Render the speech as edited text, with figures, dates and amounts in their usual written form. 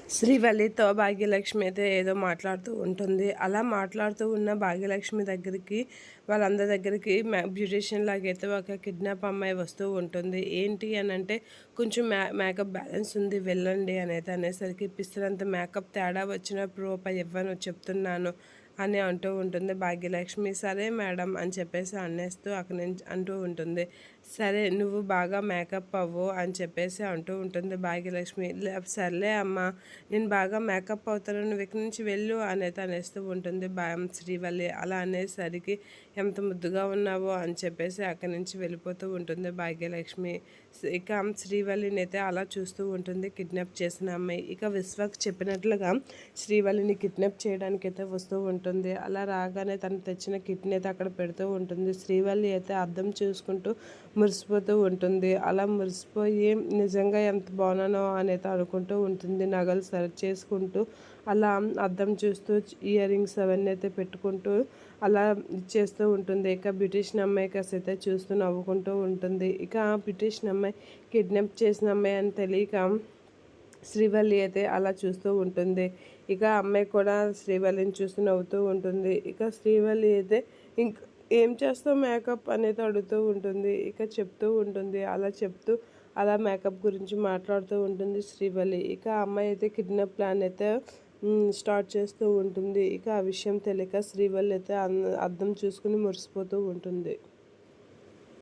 శ్రీవల్లితో భాగ్యలక్ష్మి అయితే ఏదో మాట్లాడుతూ ఉంటుంది. అలా మాట్లాడుతూ ఉన్న భాగ్యలక్ష్మి దగ్గరికి వాళ్ళందరి దగ్గరికి బ్యూటీషియన్ లాగైతే ఒక కిడ్నాప్ అమ్మాయి వస్తూ ఉంటుంది. ఏంటి అని అంటే కొంచెం మేకప్ బ్యాలెన్స్ ఉంది వెళ్ళండి అనేది అనేసరికి పిస్తరంత మేకప్ తేడా వచ్చినప్పుడు రూపాయి ఇవ్వను చెప్తున్నాను అని అంటూ ఉంటుంది భాగ్యలక్ష్మి. సరే మేడం అని చెప్పేసి అనేస్తూ అక్కడి నుంచి అంటూ ఉంటుంది. సరే నువ్వు బాగా మేకప్ అవ్వు అని చెప్పేసి అంటూ ఉంటుంది భాగ్యలక్ష్మి. సర్లే అమ్మ నేను బాగా మేకప్ అవుతాను నువ్వు ఇక్కడి నుంచి వెళ్ళు అనేది అనేస్తూ ఉంటుంది శ్రీవల్లి. అలా అనేసరికి ఎంత ముద్దుగా ఉన్నావో అని చెప్పేసి అక్కడి నుంచి వెళ్ళిపోతూ ఉంటుంది భాగ్యలక్ష్మి. ఇక శ్రీవల్లిని అయితే అలా చూస్తూ ఉంటుంది కిడ్నాప్ చేసిన అమ్మాయి. ఇక విశ్వక్ చెప్పినట్లుగా శ్రీవల్లిని కిడ్నాప్ చేయడానికి అయితే వస్తూ ఉంటుంది. అలా రాగానే తను తెచ్చిన కిట్ని అయితే అక్కడ పెడుతూ ఉంటుంది. శ్రీవల్లి అయితే అద్దం చూసుకుంటూ మురిసిపోతూ ఉంటుంది. అలా మురిసిపోయి నిజంగా ఎంత బాగున్నానో అనేది అనుకుంటూ ఉంటుంది. నగలు సర్చ్ చేసుకుంటూ అలా అద్దం చూస్తూ ఇయర్ రింగ్స్ అవన్నీ అయితే పెట్టుకుంటూ అలా చేస్తూ ఉంటుంది. ఇక బ్యూటీషియన్ అమ్మాయి కాస్త అయితే చూస్తూ నవ్వుకుంటూ ఉంటుంది. ఇక బ్యూటీషియన్ అమ్మాయి కిడ్నాప్ చేసిన అమ్మాయి అని తెలియక శ్రీవల్లి అయితే అలా చూస్తూ ఉంటుంది. ఇక అమ్మాయి కూడా శ్రీవల్లిని చూస్తూ నవ్వుతూ ఉంటుంది. ఇక శ్రీవల్లి అయితే ఇంక ఏం చేస్తావు మేకప్ అనేది అడుగుతూ ఉంటుంది. ఇక చెప్తూ ఉంటుంది. అలా చెప్తూ అలా మేకప్ గురించి మాట్లాడుతూ ఉంటుంది శ్రీవల్లి. ఇక అమ్మాయి అయితే కిడ్నాప్ ప్లాన్ అయితే స్టార్ట్ చేస్తూ ఉంటుంది. ఇక ఆ విషయం తెలియక శ్రీవల్లి అయితే అద్దం చూసుకుని మురిసిపోతూ ఉంటుంది.